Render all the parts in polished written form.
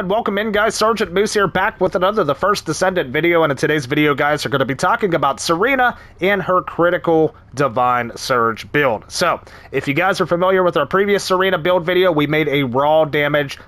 and welcome in, guys. SgtMoose here, back with another The First Descendant video, and in today's video, guys, we're going to be talking about Serena and her critical Divine Surge build. So, if you guys are familiar with our previous Serena build video, we made a raw damage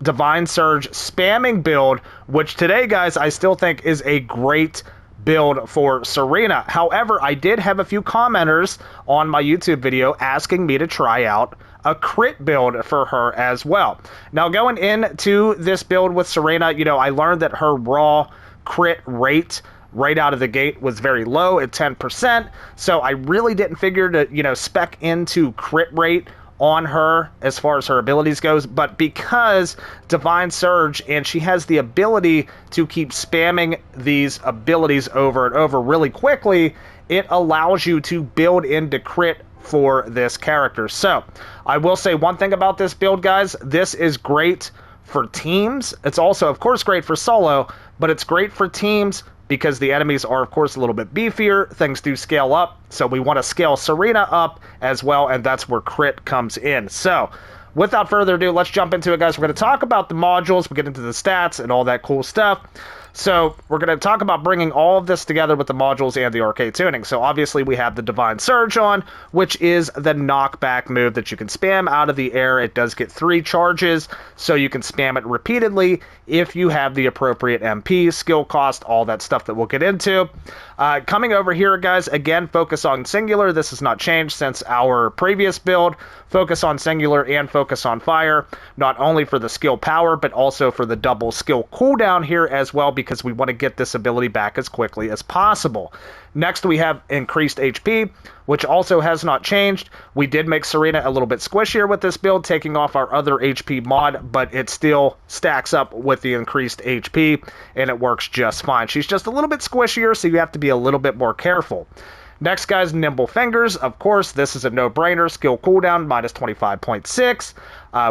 Divine Surge spamming build, which today, guys, I still think is a great build for Serena. However, I did have a few commenters on my YouTube video asking me to try out a crit build for her as well. Now, going into this build with Serena, I learned that her raw crit rate right out of the gate was very low at 10%, so I really didn't figure to, spec into crit rate on her as far as her abilities goes, but because Divine Surge, and she has the ability to keep spamming these abilities over and over really quickly, it allows you to build into crit for this character. So I will say one thing about this build, guys. This is great for teams. It's also, of course, great for solo, but it's great for teams because the enemies are, of course, a little bit beefier. Things do scale up, so we want to scale Serena up as well, and that's where crit comes in. So without further ado, let's jump into it, guys. We're going to talk about the modules, we'll get into the stats and all that cool stuff. So we're going to talk about bringing all of this together with the modules and the Arche Tuning. So obviously we have the Divine Surge on, which is the knockback move that you can spam out of the air. It does get 3 charges, so you can spam it repeatedly if you have the appropriate MP, skill cost, all that stuff that we'll get into. Coming over here, guys, again, focus on singular. This has not changed since our previous build. Focus on singular and focus on fire, not only for the skill power, but also for the double skill cooldown here as well, because we want to get this ability back as quickly as possible. Next, we have increased HP, which also has not changed. We did make Serena a little bit squishier with this build, taking off our other HP mod, but it still stacks up with the increased HP, and it works just fine. She's just a little bit squishier, so you have to be a little bit more careful. Next, guys, Nimble Fingers. Of course, this is a no-brainer. Skill cooldown, minus 25.6.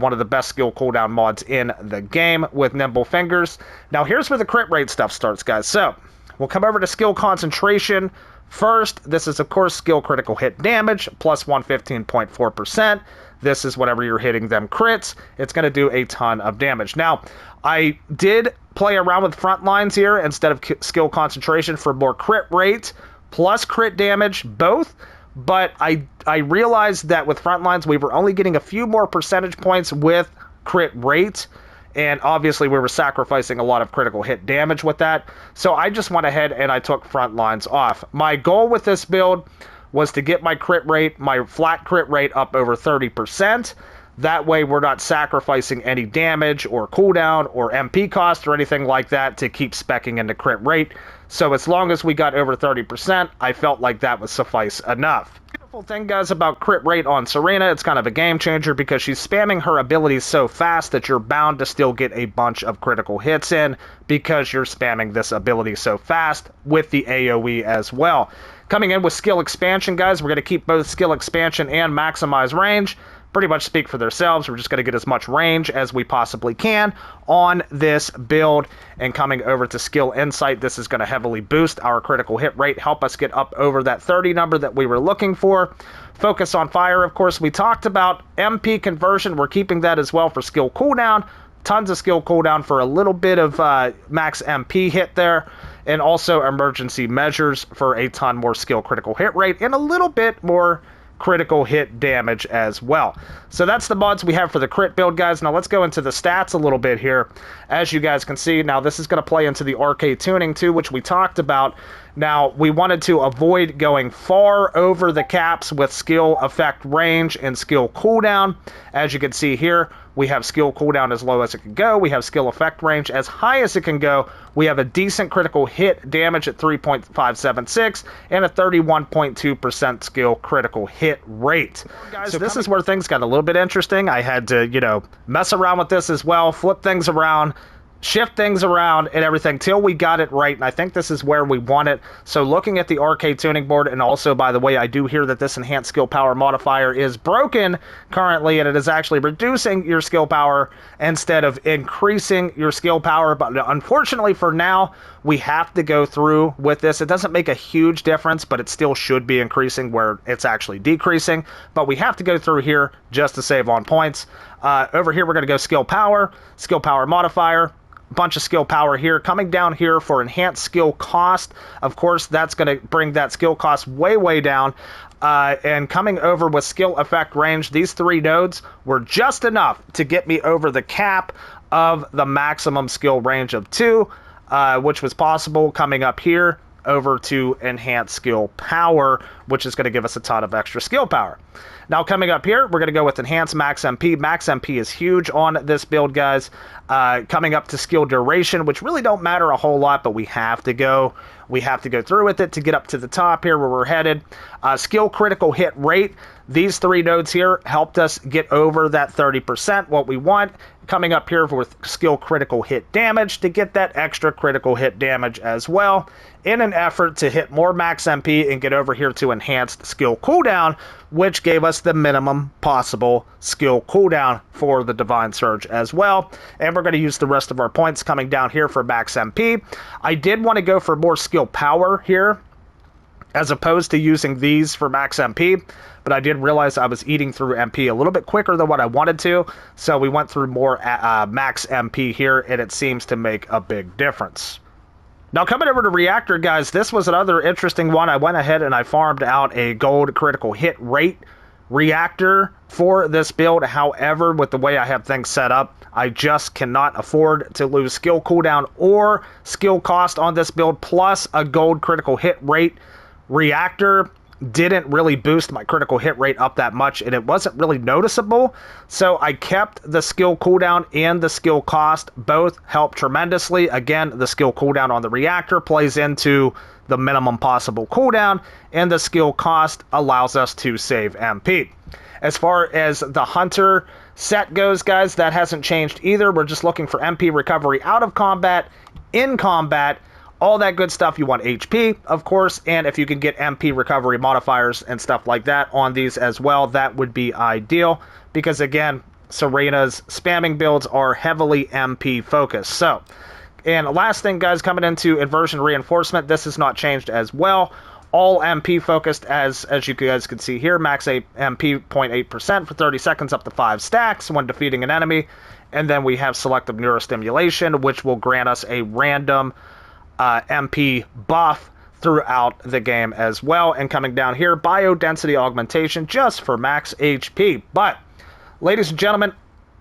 One of the best skill cooldown mods in the game with Nimble Fingers. Now, here's where the crit rate stuff starts, guys. So we'll come over to skill concentration first. This is, of course, skill critical hit damage, plus 115.4%. This is whenever you're hitting them crits, it's going to do a ton of damage. Now, I did play around with front lines here instead of skill concentration for more crit rate plus crit damage, both. But I realized that with front lines, we were only getting a few more percentage points with crit rate. And obviously, we were sacrificing a lot of critical hit damage with that. So I just went ahead and I took front lines off. My goal with this build was to get my crit rate, my flat crit rate, up over 30%. That way, we're not sacrificing any damage or cooldown or MP cost or anything like that to keep speccing into crit rate. So as long as we got over 30%, I felt like that would suffice enough. Beautiful thing, guys, about crit rate on Serena, it's kind of a game changer because she's spamming her abilities so fast that you're bound to still get a bunch of critical hits in because you're spamming this ability so fast with the AoE as well. Coming in with skill expansion, guys, we're going to keep both skill expansion and maximize range. Pretty much speak for themselves. We're just going to get as much range as we possibly can on this build. And coming over to skill insight, this is going to heavily boost our critical hit rate, help us get up over that 30 number that we were looking for. Focus on fire, of course, we talked about. MP conversion, we're keeping that as well for skill cooldown. Tons of skill cooldown for a little bit of max MP hit there. And also emergency measures for a ton more skill critical hit rate and a little bit more critical hit damage as well. So that's the mods we have for the crit build, guys. Now let's go into the stats a little bit here. As you guys can see, now this is going to play into the Arche Tuning too, which we talked about. Now, we wanted to avoid going far over the caps with skill effect range and skill cooldown. As you can see here, we have skill cooldown as low as it can go. We have skill effect range as high as it can go. We have a decent critical hit damage at 3.576 and a 31.2% skill critical hit rate. Guys, so this is where things got a little bit interesting. I had to, mess around with this as well, flip things around, shift things around and everything till we got it right, and I think this is where we want it. So looking at the Arche Tuning board, and also, by the way, I do hear that this enhanced skill power modifier is broken currently, and it is actually reducing your skill power instead of increasing your skill power, but unfortunately for now, we have to go through with this. It doesn't make a huge difference, but it still should be increasing where it's actually decreasing, but we have to go through here just to save on points. Over here, we're going to go skill power modifier, bunch of skill power here. Coming down here for enhanced skill cost, of course, that's going to bring that skill cost way down. And coming over with skill effect range, these 3 nodes were just enough to get me over the cap of the maximum skill range of 2, which was possible coming up here over to enhanced skill power, which is going to give us a ton of extra skill power. Now coming up here, we're going to go with enhanced max MP. Max MP is huge on this build, guys. Coming up to skill duration, which really don't matter a whole lot, but we have to go through with it to get up to the top here where we're headed. Skill critical hit rate. These 3 nodes here helped us get over that 30%, what we want. Coming up here with skill critical hit damage to get that extra critical hit damage as well, in an effort to hit more max MP and get over here to enhanced skill cooldown, which gave us the minimum possible skill cooldown for the Divine Surge as well. And we're going to use the rest of our points coming down here for max MP. I did want to go for more skill power here, as opposed to using these for max MP, but I did realize I was eating through MP a little bit quicker than what I wanted to, so we went through more max MP here, and it seems to make a big difference. Now coming over to Reactor, guys, this was another interesting one. I went ahead and I farmed out a gold critical hit rate Reactor for this build. However, with the way I have things set up, I just cannot afford to lose skill cooldown or skill cost on this build, plus a gold critical hit rate. Reactor didn't really boost my critical hit rate up that much, and it wasn't really noticeable, so I kept the skill cooldown and the skill cost. Both help tremendously. Again, the skill cooldown on the Reactor plays into the minimum possible cooldown, and the skill cost allows us to save MP. As far as the Hunter set goes, guys, that hasn't changed either. We're just looking for MP recovery out of combat, in combat, all that good stuff. You want HP, of course, and if you can get MP recovery modifiers and stuff like that on these as well, that would be ideal, because again, Serena's spamming builds are heavily MP focused. So, and last thing, guys, coming into Inversion Reinforcement, this has not changed as well. All MP focused, as you guys can see here, max MP 0.8% for 30 seconds up to 5 stacks when defeating an enemy. And then we have selective neurostimulation, which will grant us a random MP buff throughout the game as well. And coming down here, biodensity augmentation just for max HP. But ladies and gentlemen,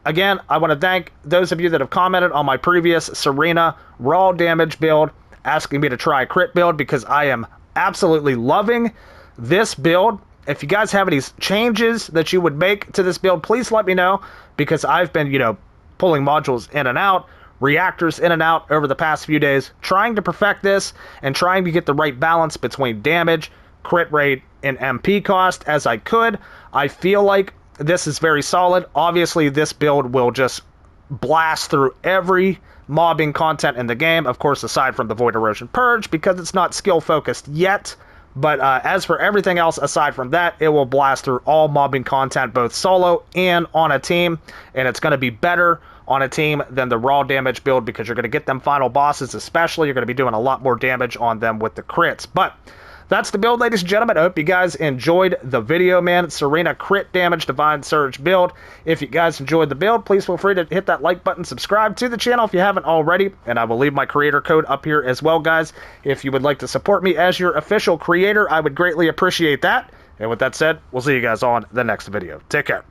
again, I want to thank those of you that have commented on my previous Serena raw damage build, asking me to try a crit build, because I am absolutely loving this build. If you guys have any changes that you would make to this build, please let me know, because I've been, pulling modules in and out, reactors in and out over the past few days, trying to perfect this and trying to get the right balance between damage, crit rate, and MP cost as I could. I feel like this is very solid. Obviously, this build will just blast through every mobbing content in the game, of course, aside from the Void Erosion Purge, because it's not skill focused yet. But as for everything else aside from that, it will blast through all mobbing content, both solo and on a team, and it's going to be better on a team than the raw damage build, because you're going to get them final bosses, especially. You're going to be doing a lot more damage on them with the crits. But that's the build, ladies and gentlemen. I hope you guys enjoyed the video, man. Serena crit damage Divine Surge build. If you guys enjoyed the build, please feel free to hit that like button, subscribe to the channel if you haven't already, and I will leave my creator code up here as well, guys. If you would like to support me as your official creator, I would greatly appreciate that. And with that said, we'll see you guys on the next video. Take care.